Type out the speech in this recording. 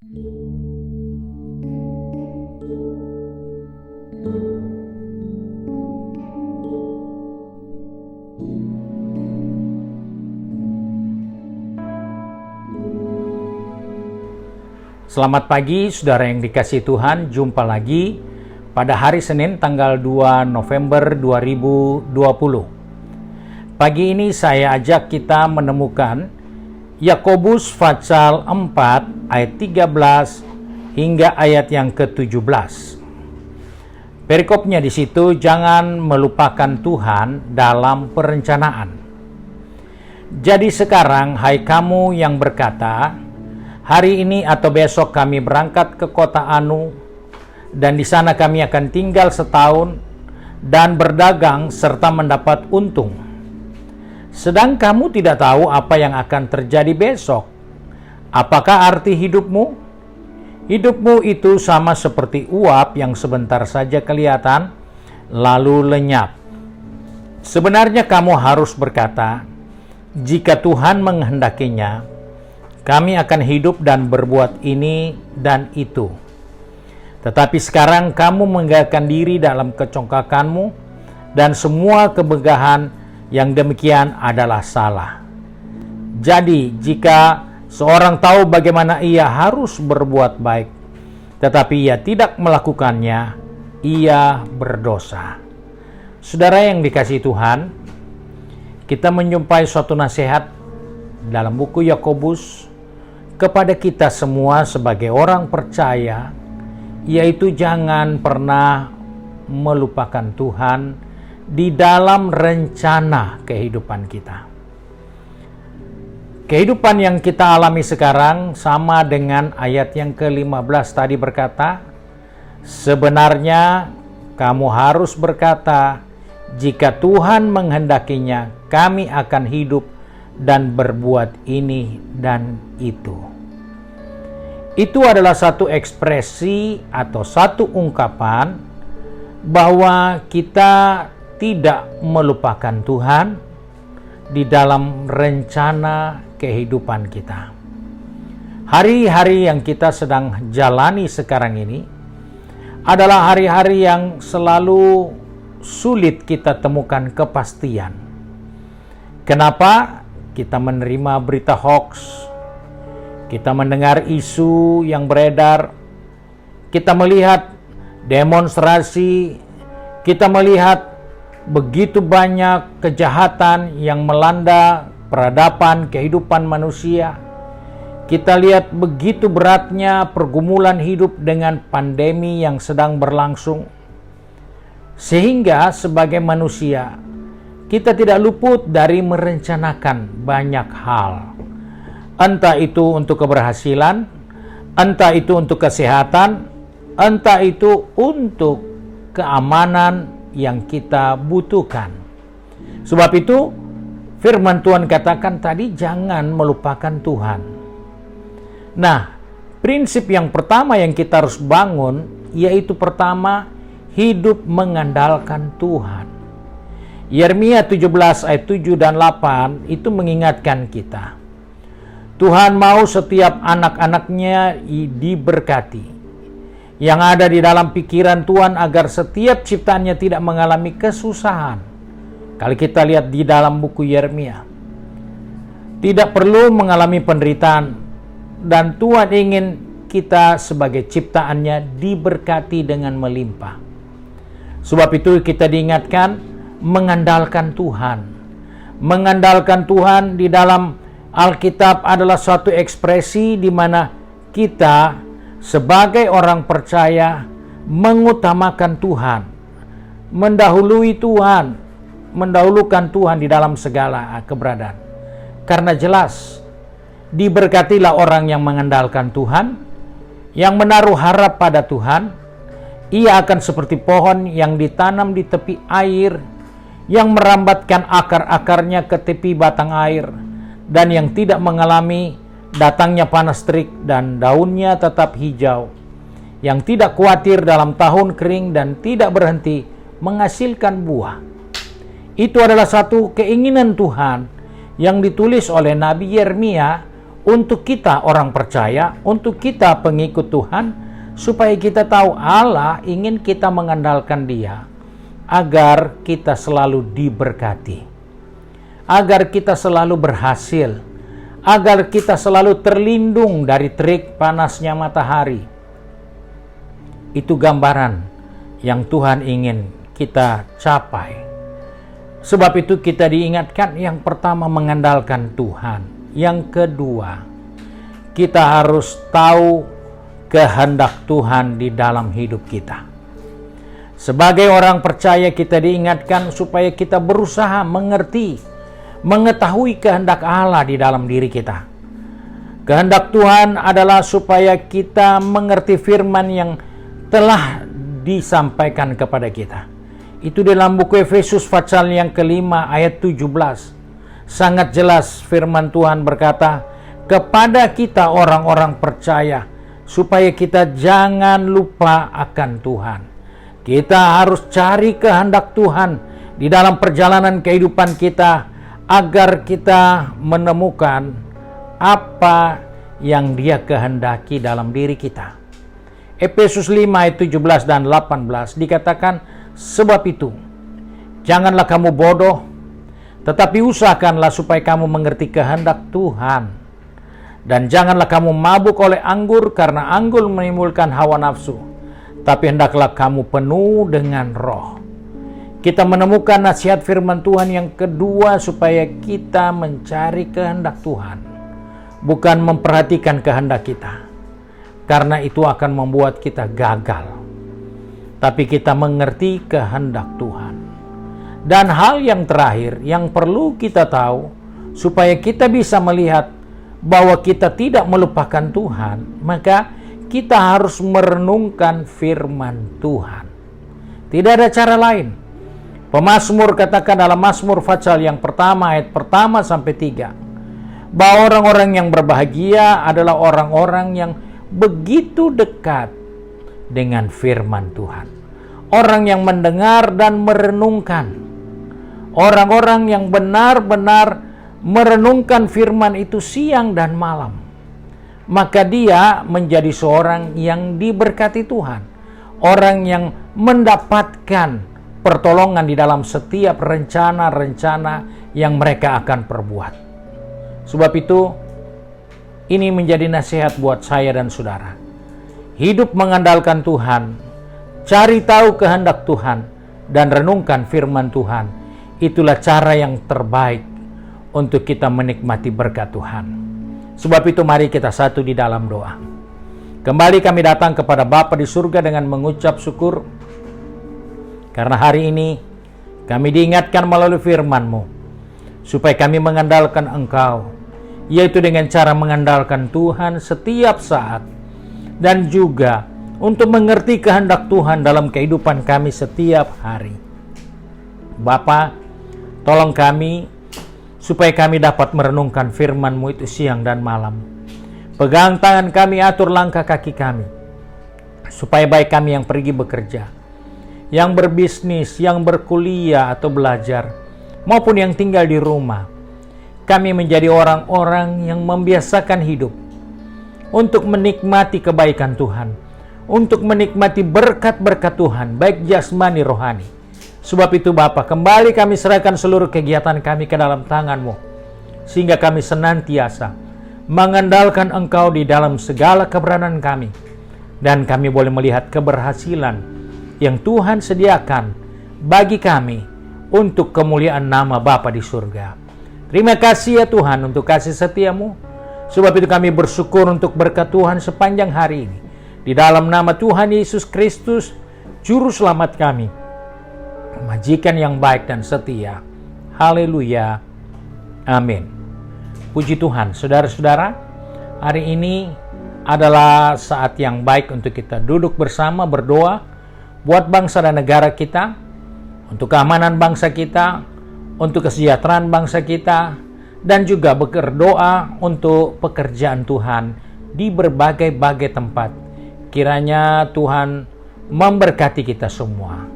Selamat pagi saudara yang dikasihi Tuhan, jumpa lagi pada hari Senin tanggal 2 November 2020. Pagi ini saya ajak kita menemukan Yakobus pasal 4 ayat 13 hingga ayat yang ke-17. Perikopnya di situ, jangan melupakan Tuhan dalam perencanaan. Jadi sekarang hai kamu yang berkata, hari ini atau besok kami berangkat ke kota Anu, dan di sana kami akan tinggal setahun dan berdagang serta mendapat untung. Sedang kamu tidak tahu apa yang akan terjadi besok. Apakah arti hidupmu? Hidupmu itu sama seperti uap yang sebentar saja kelihatan, lalu lenyap. Sebenarnya kamu harus berkata, jika Tuhan menghendakinya, kami akan hidup dan berbuat ini dan itu. Tetapi sekarang kamu menggerakkan diri dalam kecongkakanmu, dan semua kemegahan yang demikian adalah salah. Jadi, jika seorang tahu bagaimana ia harus berbuat baik, tetapi ia tidak melakukannya, ia berdosa. Saudara yang dikasihi Tuhan, kita menjumpai suatu nasihat dalam buku Yakobus kepada kita semua sebagai orang percaya, yaitu jangan pernah melupakan Tuhan di dalam rencana kehidupan kita. Kehidupan yang kita alami sekarang sama dengan ayat yang ke-15 tadi berkata, sebenarnya kamu harus berkata, jika Tuhan menghendakinya, kami akan hidup dan berbuat ini dan itu. Itu adalah satu ekspresi atau satu ungkapan bahwa kita tidak melupakan Tuhan di dalam rencana kehidupan kita. Hari-hari yang kita sedang jalani sekarang ini adalah hari-hari yang selalu sulit kita temukan kepastian. Kenapa? Kita menerima berita hoax, kita mendengar isu yang beredar, kita melihat demonstrasi, kita melihat begitu banyak kejahatan yang melanda peradaban kehidupan manusia. Kita lihat begitu beratnya pergumulan hidup dengan pandemi yang sedang berlangsung. Sehingga sebagai manusia, kita tidak luput dari merencanakan banyak hal. Entah itu untuk keberhasilan, entah itu untuk kesehatan, entah itu untuk keamanan yang kita butuhkan. Sebab itu, firman Tuhan katakan tadi, jangan melupakan Tuhan. Nah, prinsip yang pertama yang kita harus bangun, yaitu pertama, hidup mengandalkan Tuhan. Yeremia 17 ayat 7 dan 8 itu mengingatkan kita. Tuhan mau setiap anak-anaknya diberkati. Yang ada di dalam pikiran Tuhan agar setiap ciptaannya tidak mengalami kesusahan. Kalau kita lihat di dalam buku Yeremia, tidak perlu mengalami penderitaan, dan Tuhan ingin kita sebagai ciptaannya diberkati dengan melimpah. Sebab itu kita diingatkan mengandalkan Tuhan. Mengandalkan Tuhan di dalam Alkitab adalah suatu ekspresi di mana kita sebagai orang percaya mengutamakan Tuhan, mendahului Tuhan, mendahulukan Tuhan di dalam segala keberadaan. Karena jelas, diberkatilah orang yang mengandalkan Tuhan, yang menaruh harap pada Tuhan. Ia akan seperti pohon yang ditanam di tepi air, yang merambatkan akar-akarnya ke tepi batang air, dan yang tidak mengalami datangnya panas terik, dan daunnya tetap hijau, yang tidak khawatir dalam tahun kering dan tidak berhenti menghasilkan buah. Itu adalah satu keinginan Tuhan yang ditulis oleh Nabi Yeremia untuk kita orang percaya, untuk kita pengikut Tuhan, supaya kita tahu Allah ingin kita mengandalkan Dia agar kita selalu diberkati, agar kita selalu berhasil, agar kita selalu terlindung dari terik panasnya matahari. Itu gambaran yang Tuhan ingin kita capai. Sebab itu kita diingatkan, yang pertama mengandalkan Tuhan. Yang kedua, kita harus tahu kehendak Tuhan di dalam hidup kita. Sebagai orang percaya kita diingatkan supaya kita berusaha mengerti, mengetahui kehendak Allah di dalam diri kita. Kehendak Tuhan adalah supaya kita mengerti firman yang telah disampaikan kepada kita. Itu dalam buku Efesus pasal yang kelima ayat 17. Sangat jelas firman Tuhan berkata, kepada kita orang-orang percaya, supaya kita jangan lupa akan Tuhan. Kita harus cari kehendak Tuhan di dalam perjalanan kehidupan kita, agar kita menemukan apa yang Dia kehendaki dalam diri kita. Efesus 5 ayat 17 dan 18 dikatakan, sebab itu janganlah kamu bodoh, tetapi usahakanlah supaya kamu mengerti kehendak Tuhan. Dan janganlah kamu mabuk oleh anggur, karena anggur menimbulkan hawa nafsu, tapi hendaklah kamu penuh dengan Roh. Kita menemukan nasihat firman Tuhan yang kedua, supaya kita mencari kehendak Tuhan, bukan memperhatikan kehendak kita, karena itu akan membuat kita gagal. Tapi kita mengerti kehendak Tuhan. Dan hal yang terakhir yang perlu kita tahu, supaya kita bisa melihat bahwa kita tidak melupakan Tuhan, maka kita harus merenungkan firman Tuhan. Tidak ada cara lain. Pemazmur katakan dalam Mazmur pasal yang pertama ayat pertama sampai 3, bahwa orang-orang yang berbahagia adalah orang-orang yang begitu dekat dengan firman Tuhan. Orang yang mendengar dan merenungkan. Orang-orang yang benar-benar merenungkan firman itu siang dan malam. Maka dia menjadi seorang yang diberkati Tuhan. Orang yang mendapatkan pertolongan di dalam setiap rencana-rencana yang mereka akan perbuat. Sebab itu, ini menjadi nasihat buat saya dan saudara. Hidup mengandalkan Tuhan, cari tahu kehendak Tuhan, dan renungkan firman Tuhan. Itulah cara yang terbaik untuk kita menikmati berkat Tuhan. Sebab itu mari kita satu di dalam doa. Kembali kami datang kepada Bapa di surga dengan mengucap syukur, karena hari ini kami diingatkan melalui firman-Mu, supaya kami mengandalkan Engkau, yaitu dengan cara mengandalkan Tuhan setiap saat, dan juga untuk mengerti kehendak Tuhan dalam kehidupan kami setiap hari. Bapa, tolong kami supaya kami dapat merenungkan firman-Mu itu siang dan malam. Pegang tangan kami, atur langkah kaki kami, supaya baik kami yang pergi bekerja, yang berbisnis, yang berkuliah atau belajar, maupun yang tinggal di rumah, kami menjadi orang-orang yang membiasakan hidup untuk menikmati kebaikan Tuhan, untuk menikmati berkat-berkat Tuhan, baik jasmani rohani. Sebab itu Bapa, kembali kami serahkan seluruh kegiatan kami ke dalam tangan-Mu, sehingga kami senantiasa mengandalkan Engkau di dalam segala keberadaan kami, dan kami boleh melihat keberhasilan yang Tuhan sediakan bagi kami untuk kemuliaan nama Bapa di surga. Terima kasih ya Tuhan untuk kasih setia-Mu. Sebab itu kami bersyukur untuk berkat Tuhan sepanjang hari ini. Di dalam nama Tuhan Yesus Kristus, Juru Selamat kami, Majikan yang baik dan setia. Haleluya. Amin. Puji Tuhan. Saudara-saudara, hari ini adalah saat yang baik untuk kita duduk bersama berdoa buat bangsa dan negara kita, untuk keamanan bangsa kita, untuk kesejahteraan bangsa kita, dan juga berdoa untuk pekerjaan Tuhan di berbagai-bagai tempat. Kiranya Tuhan memberkati kita semua.